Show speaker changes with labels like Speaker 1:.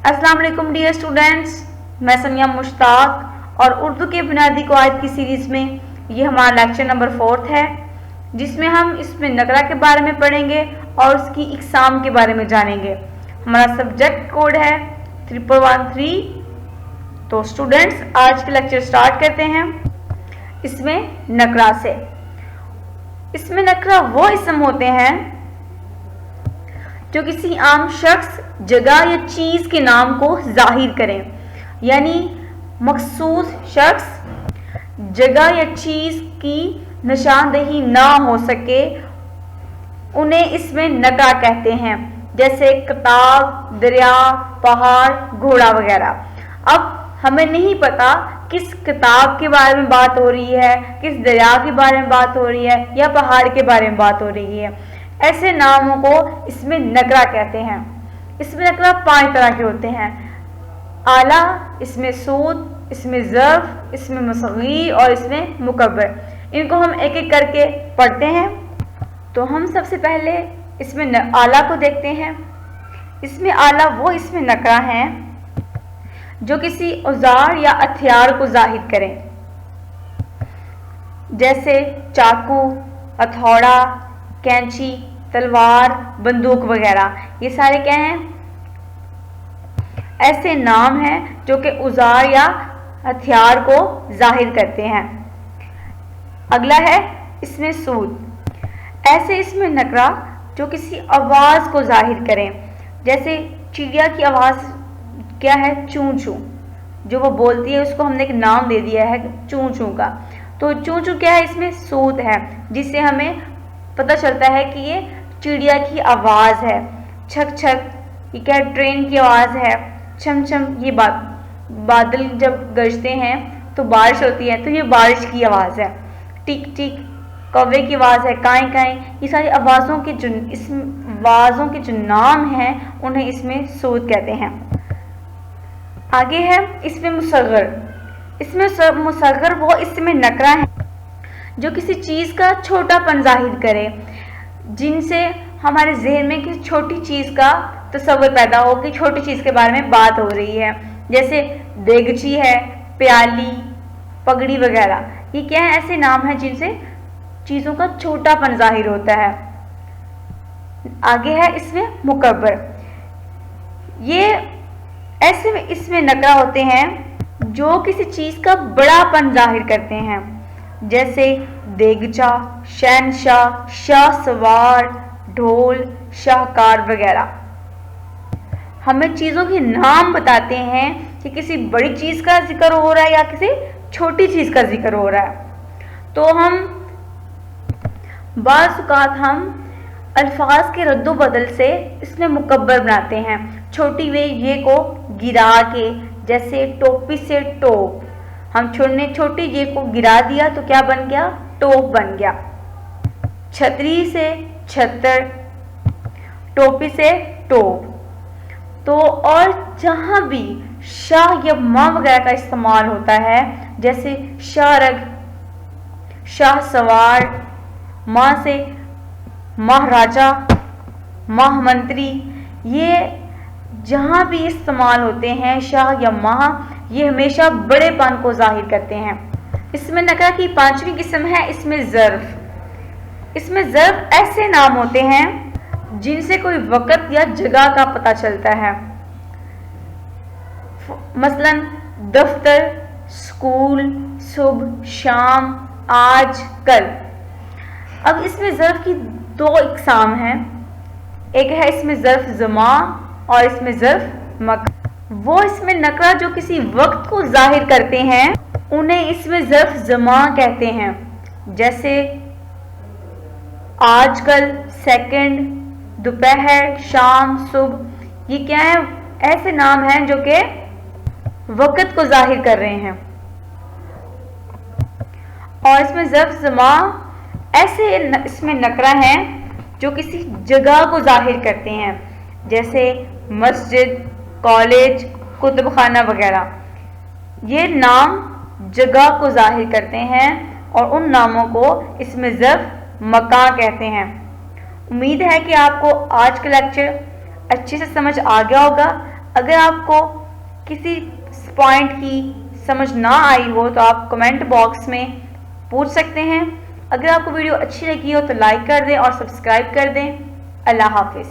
Speaker 1: अस्सलाम वालेकुम dear students, मैं समिया मुश्ताक और उर्दू के बुनियादी कवायद की सीरीज़ में ये हमारा लेक्चर नंबर 4 है, जिसमें हम इसमें नकरा के बारे में पढ़ेंगे और उसकी इकसाम के बारे में जानेंगे। हमारा सब्जेक्ट कोड है 1113। तो स्टूडेंट्स, आज के लेक्चर स्टार्ट करते हैं इसमें नकरा से। इसमें नकरा वो इसम होते हैं जो किसी आम शख्स, जगह या चीज़ के नाम को जाहिर करें, यानी मखसूस शख्स, जगह या चीज़ की निशानदही ना हो सके उन्हें इसमें नकरा कहते हैं, जैसे किताब, दरिया, पहाड़, घोड़ा वगैरह। अब हमें नहीं पता किस किताब के बारे में बात हो रही है, किस दरिया के बारे में बात हो रही है या पहाड़ के बारे में बात हो रही है। ऐसे नामों को इसमें नकरा कहते हैं। इसमें नकरा 5 तरह के होते हैं: आला, इसमें सूद, इसमें ज़र्फ, इसमें मुसग़्ग़र और इसमें मुकब्बर। इनको हम एक एक करके पढ़ते हैं। तो हम सबसे पहले इसमें आला को देखते हैं। इसमें आला वो इसमें नकरा हैं जो किसी औजार या हथियार को जाहिर करें, जैसे चाकू, हथौड़ा, कैंची, तलवार, बंदूक वगैरह। ये सारे क्या हैं? ऐसे नाम हैं जो कि औजार या हथियार को जाहिर करते हैं। अगला है इसमें सूद। ऐसे इसमें नकरा जो किसी आवाज़ को जाहिर करें, जैसे चिड़िया की आवाज़ क्या है? चूं चूं। जो वो बोलती है उसको हमने एक नाम दे दिया है चूं चूं का। तो चूं चूं क्या है? इसमें सूद है, जिससे हमें पता चलता है कि ये चिड़िया की आवाज़ है। छक छक, ये क्या? ट्रेन की आवाज़ है। छम छम, ये बादल जब गरजते हैं तो बारिश होती है, तो ये बारिश की आवाज़ है। टिक टिक, कौवे की आवाज़ है। काएं काएं, ये सारी आवाज़ों के जो नाम हैं उन्हें इसमें सूद कहते हैं। आगे है इसमें मुसग़्ग़र। इसमें मुसग़्ग़र वो इसमें नकरा है जो किसी चीज़ का छोटापन जाहिर करे, जिनसे हमारे ज़हन में किसी छोटी चीज़ का तस्वर पैदा हो कि छोटी चीज़ के बारे में बात हो रही है, जैसे देगची है, प्याली, पगड़ी वगैरह। ये क्या है? ऐसे नाम हैं जिनसे चीज़ों का छोटापन जाहिर होता है। आगे है इसमें मुकब्बर। ये ऐसे में इसमें नकरा होते हैं जो किसी चीज़ का बड़ापन जाहिर करते हैं, जैसे देगचा, शहनशाह, शाह सवार, ढोल, शाहकार वगैरह। हमें चीज़ों के नाम बताते हैं कि किसी बड़ी चीज़ का जिक्र हो रहा है या किसी छोटी चीज़ का जिक्र हो रहा है। तो बाज़ औक़ात हम अल्फाज के रद्दो बदल से इसमें मुकब्बर बनाते हैं, छोटी वे ये को गिरा के, जैसे टोपी से टोप। हम छोटी ये को गिरा दिया तो क्या बन गया? टोप बन गया। छतरी से छतर, टोपी से टोप। तो और जहाँ भी शाह या माँ वगैरह का इस्तेमाल होता है, जैसे शाहरग, शाह सवार, माँ से महाराजा, महामंत्री, ये जहाँ भी इस्तेमाल होते हैं शाह या माह, ये हमेशा बड़ेपन को जाहिर करते हैं। इसमें नकरा की 5वीं किस्म है इसमें ज़र्फ। इसमें ज़र्फ ऐसे नाम होते हैं जिनसे कोई वक़्त या जगह का पता चलता है, मसलन दफ्तर, स्कूल, सुबह, शाम, आज, कल। अब इसमें ज़र्फ की 2 इकसाम हैं। एक है इसमें ज़र्फ ज़मा और इसमें ज़र्फ मकान। वो इसमें नकरा जो किसी वक्त को जाहिर करते हैं उन्हें इसमें ज़र्फ ज़मा कहते हैं, जैसे आजकल, सेकंड, दोपहर, शाम, सुबह। ये क्या है? ऐसे नाम हैं जो कि वक्त को जाहिर कर रहे हैं। और इसमें ज़र्फ ज़मा ऐसे इसमें नकरा हैं जो किसी जगह को जाहिर करते हैं, जैसे मस्जिद, कॉलेज, कुतुब खाना वगैरह। ये नाम जगह को जाहिर करते हैं और उन नामों को इसमें ज़र्फ मकान कहते हैं। उम्मीद है कि आपको आज का लेक्चर अच्छे से समझ आ गया होगा। اگر آپ کو کسی پوائنٹ کی سمجھ نہ آئی ہو تو آپ کمنٹ باکس میں پوچھ سکتے ہیں۔ اگر آپ کو ویڈیو اچھی لگی ہو تو لائک کر دیں اور سبسکرائب کر دیں۔ اللہ حافظ۔